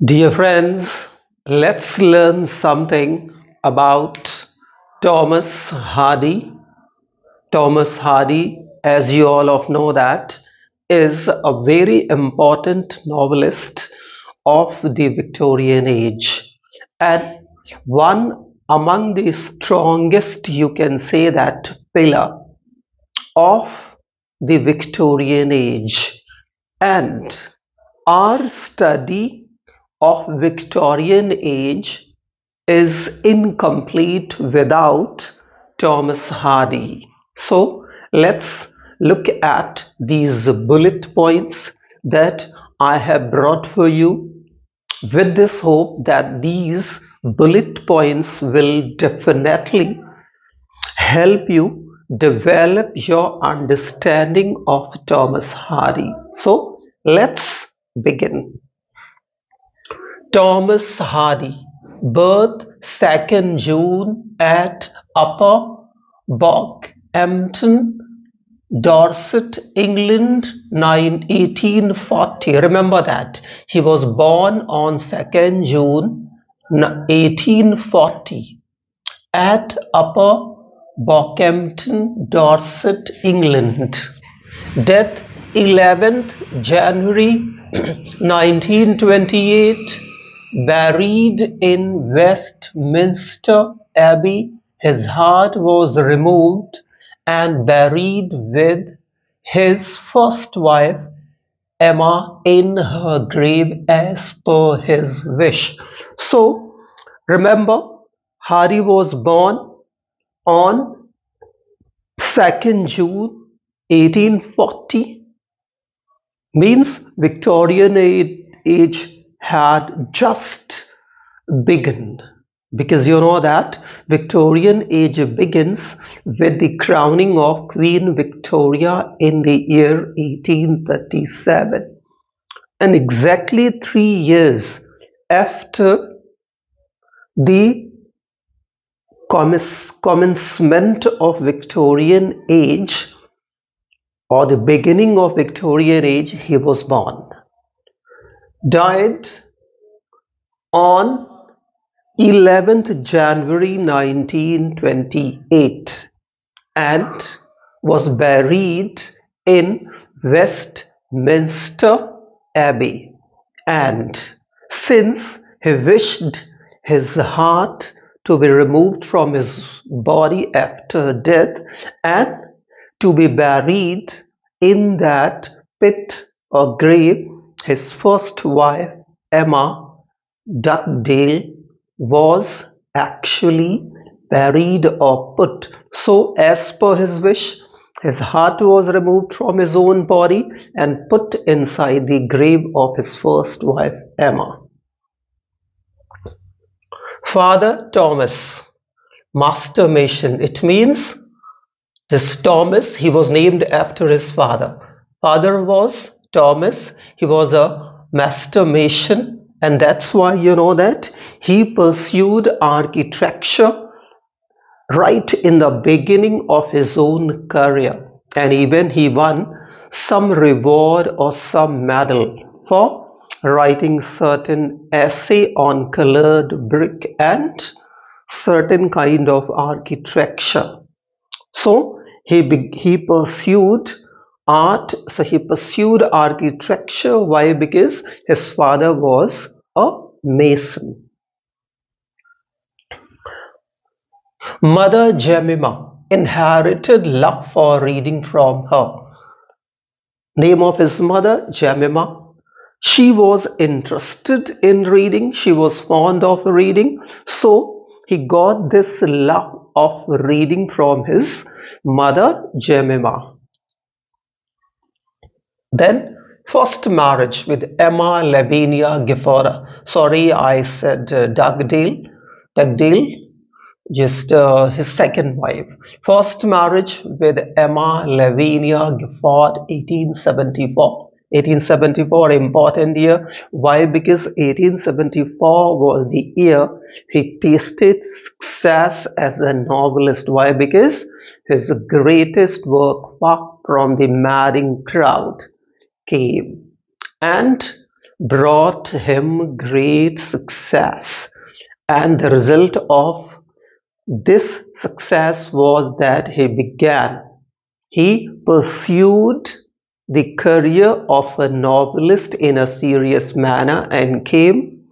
Dear friends, let's learn something about Thomas Hardy. Thomas Hardy, as you all of know that, is a very important novelist of the Victorian age and one among the strongest, you can say that, pillar of the Victorian age. And our study of Victorian age is incomplete without Thomas Hardy. So let's look at these bullet points that I have brought for you with this hope that these bullet points will definitely help you develop your understanding of Thomas Hardy. So let's begin. Thomas Hardy, birth 2nd June at Upper Bockhampton, Dorset, England, 1840. Remember that he was born on 2nd June 1840 at Upper Bockhampton, Dorset, England. Death 11th January 1928. Buried in Westminster Abbey. His heart was removed and buried with his first wife Emma in her grave as per his wish. So remember, Hardy was born on 2nd June 1840, means Victorian age had just begun, because you know that Victorian age begins with the crowning of Queen Victoria in the year 1837, and exactly 3 years after the commencement of Victorian age or the beginning of Victorian age, he was born. Died on 11th January 1928 and was buried in Westminster Abbey. And since he wished his heart to be removed from his body after death and to be buried in that pit or grave, his first wife, Emma Dugdale, was actually buried or put. So, as per his wish, his heart was removed from his own body and put inside the grave of his first wife, Emma. Father Thomas, Master Mason. It means this Thomas, he was named after his father. Father was Thomas, he was a master mason, and that's why you know that he pursued architecture right in the beginning of his own career, and even he won some reward or some medal for writing certain essay on colored brick and certain kind of architecture. So he pursued art. So he pursued architecture. Why? Because his father was a mason. Mother Jemima inherited love for reading from her. Name of his mother, Jemima. She was interested in reading. She was fond of reading. So he got this love of reading from his mother, Jemima. Then first marriage with Emma Lavinia Gifford. Sorry, I said Dugdale. Just his second wife. First marriage with Emma Lavinia Gifford, 1874. 1874, important year. Why? Because 1874 was the year he tasted success as a novelist. Why? Because his greatest work, Far from the Madding Crowd, came. and brought him great success. And the result of this success was that he pursued the career of a novelist in a serious manner and came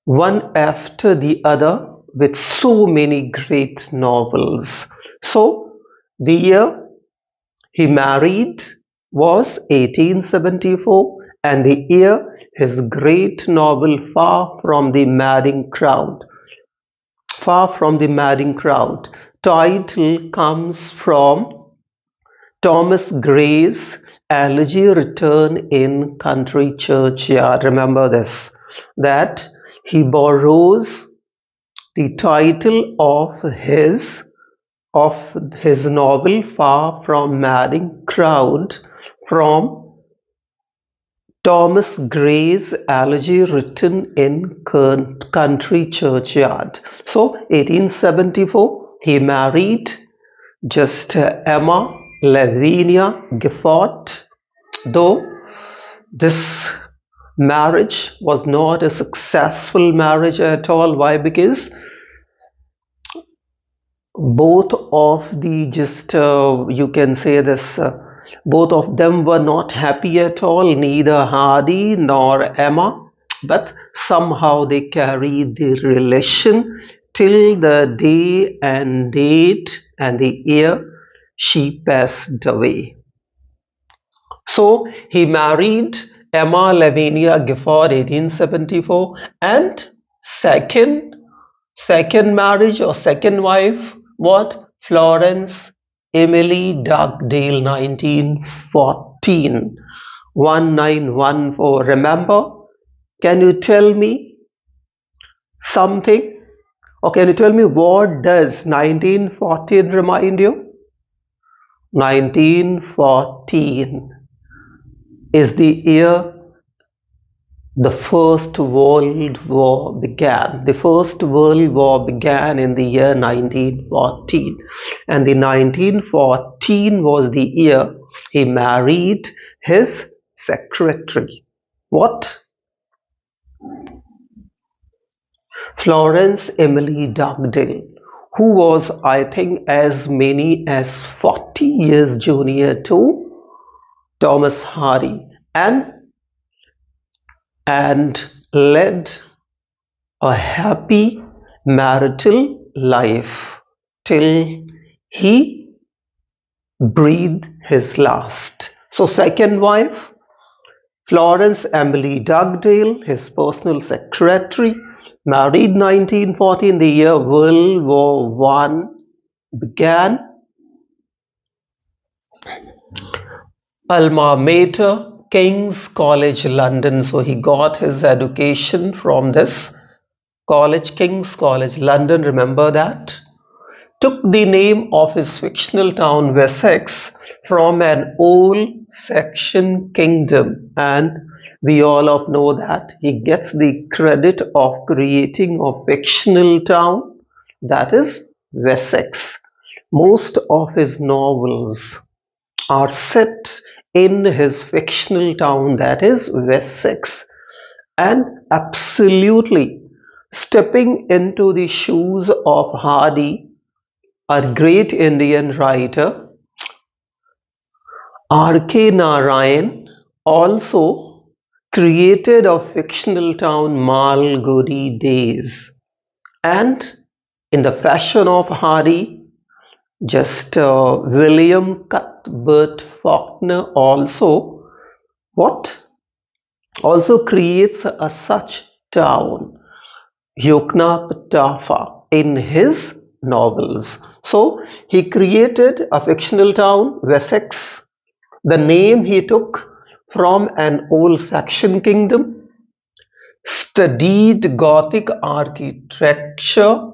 one after the other with so many great novels. So, the year he married was 1874, and the year his great novel Far from the Madding Crowd title comes from Thomas Gray's elegy written in Country Churchyard. Remember this, that he borrows the title of his novel Far from Madding Crowd from Thomas Gray's elegy written in Country Churchyard. So 1874 he married just Emma Lavinia Gifford, though this marriage was not a successful marriage at all. Why? Because both of the you can say this, both of them were not happy at all, neither Hardy nor Emma, but somehow they carried the relation till the day and date and the year she passed away. So he married Emma Lavinia Gifford 1874, and second marriage or second wife, what? Florence Emily Dugdale 1914. 1914. Remember? Can you tell me something? Or can you tell me what does 1914 remind you? 1914 is the year the First World War began. The First World War began in the year 1914, and the 1914 was the year he married his secretary. What? Florence Emily Dugdale, who was, I think, as many as 40 years junior to Thomas Hardy, and led a happy marital life till he breathed his last. So second wife, Florence Emily Dugdale, his personal secretary, married 1914, the year World War I began. Alma mater, King's College London. So he got his education from this college, King's College London, remember that? Took the name of his fictional town Wessex from an old Saxon kingdom, and we all know that he gets the credit of creating a fictional town, that is Wessex. Most of his novels are set in his fictional town, that is Wessex, and absolutely stepping into the shoes of Hardy, a great Indian writer, R.K. Narayan also created a fictional town, Malgudi Days, and in the fashion of Hardy, just William Cuthbert Faulkner also creates a such town, Yoknapatawpha, in his novels. So he created a fictional town, Wessex. The name he took from an old Saxon kingdom, studied Gothic architecture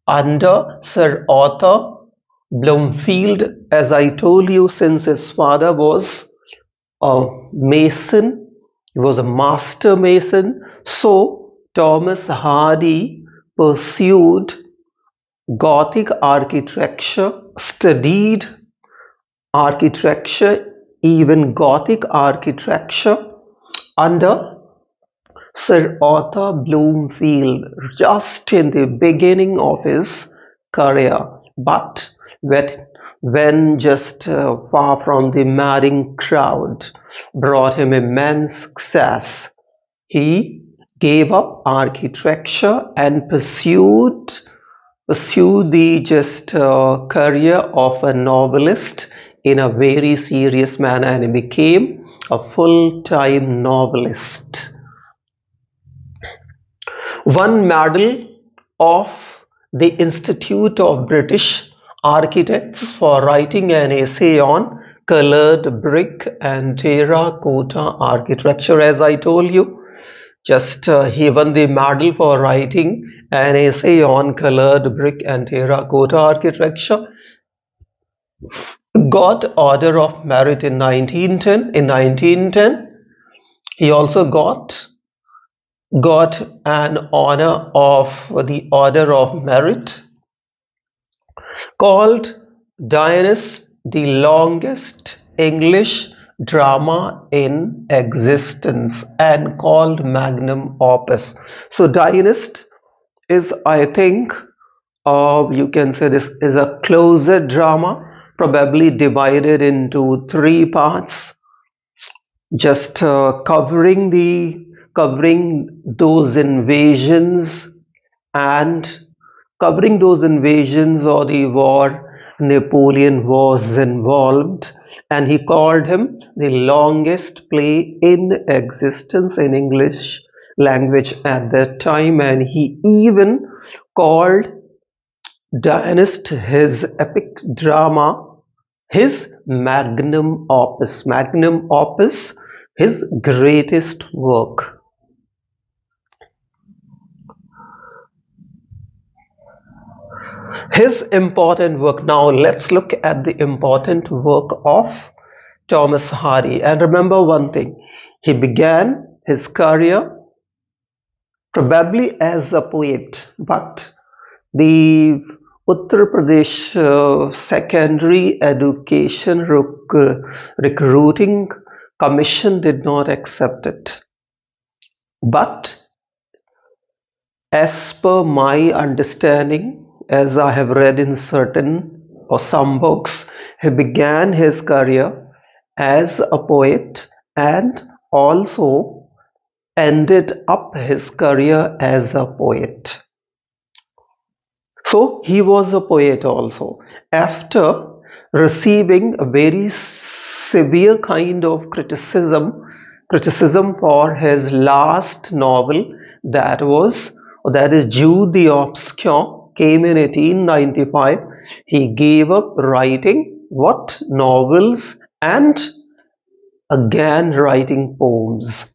under Sir Arthur Bloomfield, as I told you, since his father was a mason, he was a master mason. So Thomas Hardy pursued Gothic architecture, studied architecture, even Gothic architecture, under Sir Arthur Bloomfield just in the beginning of his career, but when just far from the madding crowd brought him immense success, he gave up architecture and pursued the just career of a novelist in a very serious manner, and he became a full-time novelist. Won medal of the Institute of British Architects for writing an essay on colored brick and terracotta architecture. As I told you, just he won the medal for writing an essay on colored brick and terracotta architecture. Got Order of Merit in 1910. In 1910, he also got an honor of the Order of Merit, called Dionysus, the longest English drama in existence, and called magnum opus. So Dionysus is, I think, you can say this is a closer drama, probably divided into three parts, just covering those invasions or the war Napoleon was involved, and he called him the longest play in existence in English language at that time, and he even called Dionysus his epic drama his magnum opus, his greatest work. His important work. Now let's look at the important work of Thomas Hardy. And remember one thing, he began his career probably as a poet, but the Uttar Pradesh Secondary Education Recruiting Commission did not accept it. But as per my understanding, as I have read in certain or some books, he began his career as a poet and also ended up his career as a poet. So he was a poet also. After receiving a very severe kind of criticism for his last novel, that is Jude the Obscure, came in 1895. He gave up writing novels and again writing poems.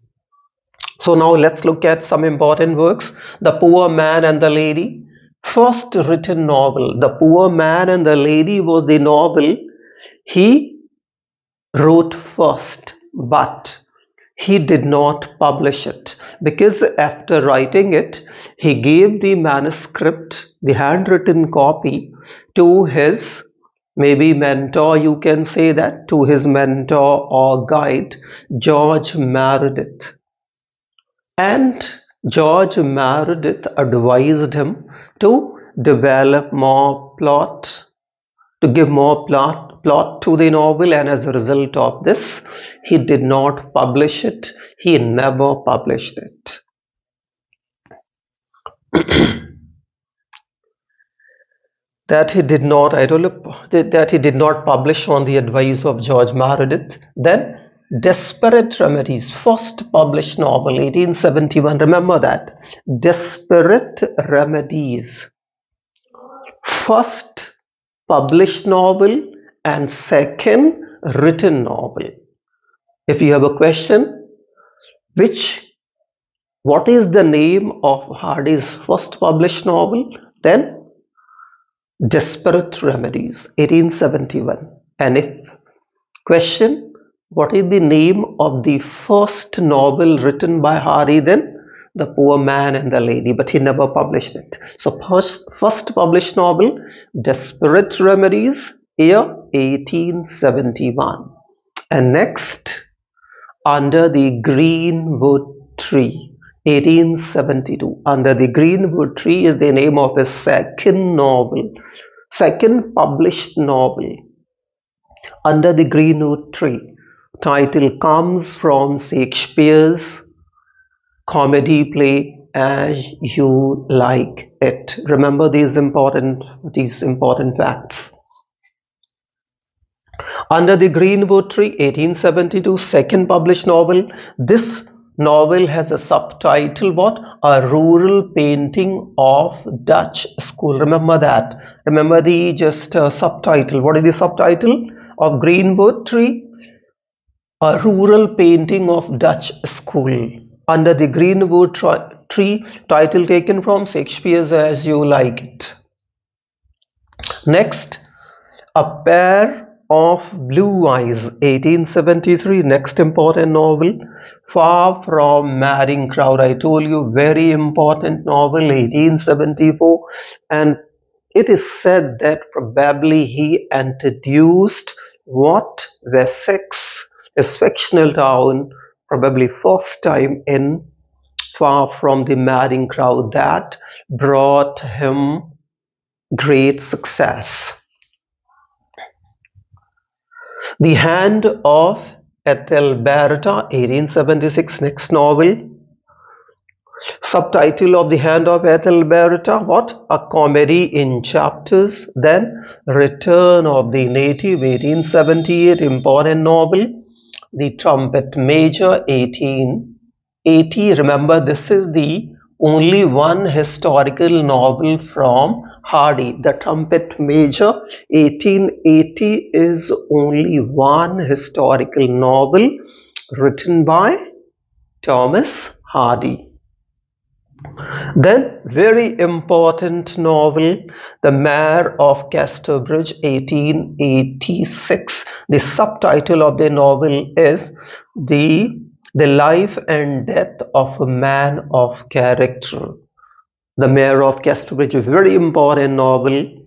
So now let's look at some important works. The Poor Man and the Lady, first written novel. The Poor Man and the Lady was the novel he wrote first, but he did not publish it, because after writing it, he gave the manuscript, the handwritten copy, to his maybe mentor, you can say that, to his mentor or guide, George Meredith. And George Meredith advised him to develop more plot, to give more plot to the novel, and as a result of this, he did not publish it. He never published it. That he did not publish on the advice of George Meredith. Then Desperate Remedies, first published novel, 1871. Remember that. Desperate Remedies, first published novel and second written novel. If you have a question, what is the name of Hardy's first published novel? Then Desperate Remedies, 1871. And if question, what is the name of the first novel written by Hardy? Then The Poor Man and the Lady, but he never published it. So first published novel, Desperate Remedies, year 1871. And next, Under the Greenwood Tree, 1872. Under the Greenwood Tree is the name of his second published novel. Under the Greenwood Tree title comes from Shakespeare's comedy play As You Like It. Remember these important facts. Under the Greenwood Tree, 1872, second published novel. This novel has a subtitle, what? A Rural Painting of Dutch School. Remember that. Remember the subtitle. What is the subtitle of Greenwood Tree? A Rural Painting of Dutch School. Under the Greenwood Tree, title taken from Shakespeare's As You Like It. Next, A Pair of Blue Eyes, 1873, next important novel. Far from Madding Crowd, I told you, very important novel, 1874, and it is said that probably he introduced what? Wessex, his fictional town, probably first time in Far from the Madding Crowd, that brought him great success. The Hand of Ethelberta, 1876, next novel. Subtitle of The Hand of Ethelberta, what? A Comedy in Chapters. Then Return of the Native, 1878, important novel. The Trumpet Major, 1880. Remember, this is the only one historical novel from Hardy. The Trumpet Major, 1880, is only one historical novel written by Thomas Hardy. Then, very important novel, The Mayor of Casterbridge, 1886. The subtitle of the novel is The Life and Death of a Man of Character. The Mayor of Casterbridge, a very important novel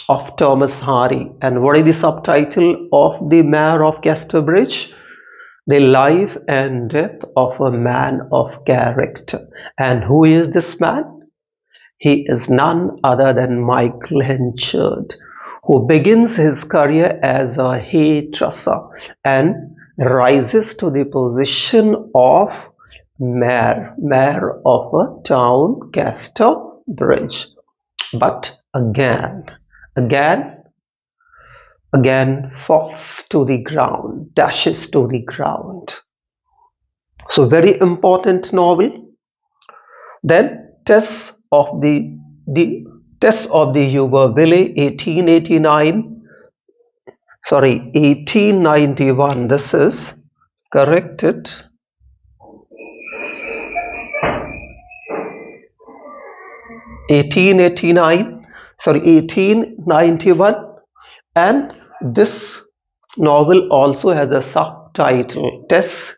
of Thomas Hardy. And what is the subtitle of The Mayor of Casterbridge? The Life and Death of a Man of Character. And who is this man? He is none other than Michael Henchard, who begins his career as a hay trusser and rises to the position of mayor of a town, Casterbridge. But again falls to the ground, dashes to the ground. So very important novel. Then Tess of the Yuba-Valley, 1891. This is corrected. 1891, and this novel also has a subtitle, Tess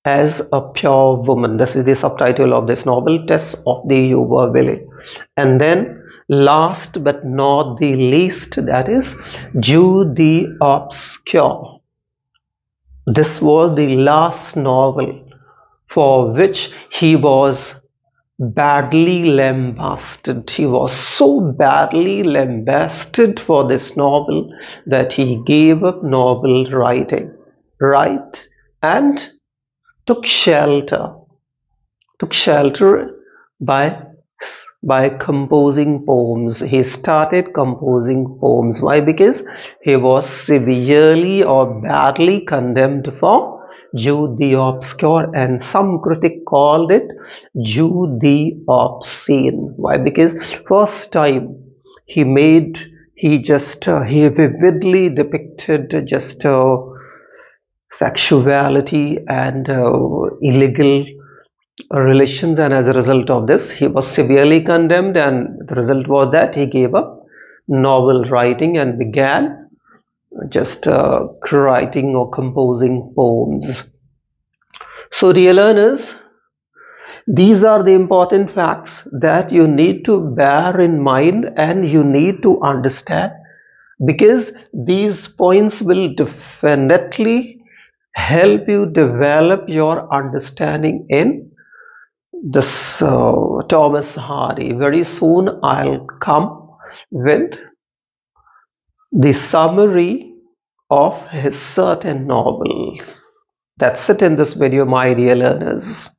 as a Pure Woman. This is the subtitle of this novel, Tess of the Yuba-Valley. And then last but not the least, that is Jude the Obscure. This was the last novel for which he was badly lambasted. He was so badly lambasted for this novel that he gave up novel writing, and took shelter by composing poems. He started composing poems. Why? Because he was severely or badly condemned for Jude the Obscure, and some critic called it Jude the Obscene. Why? Because first time he vividly depicted sexuality and illegal relations, and as a result of this he was severely condemned, and the result was that he gave up novel writing and began writing or composing poems. So dear learners, these are the important facts that you need to bear in mind and you need to understand, because these points will definitely help you develop your understanding in this Thomas Hardy. Very soon I'll come with the summary of his certain novels. That's it in this video, my dear learners.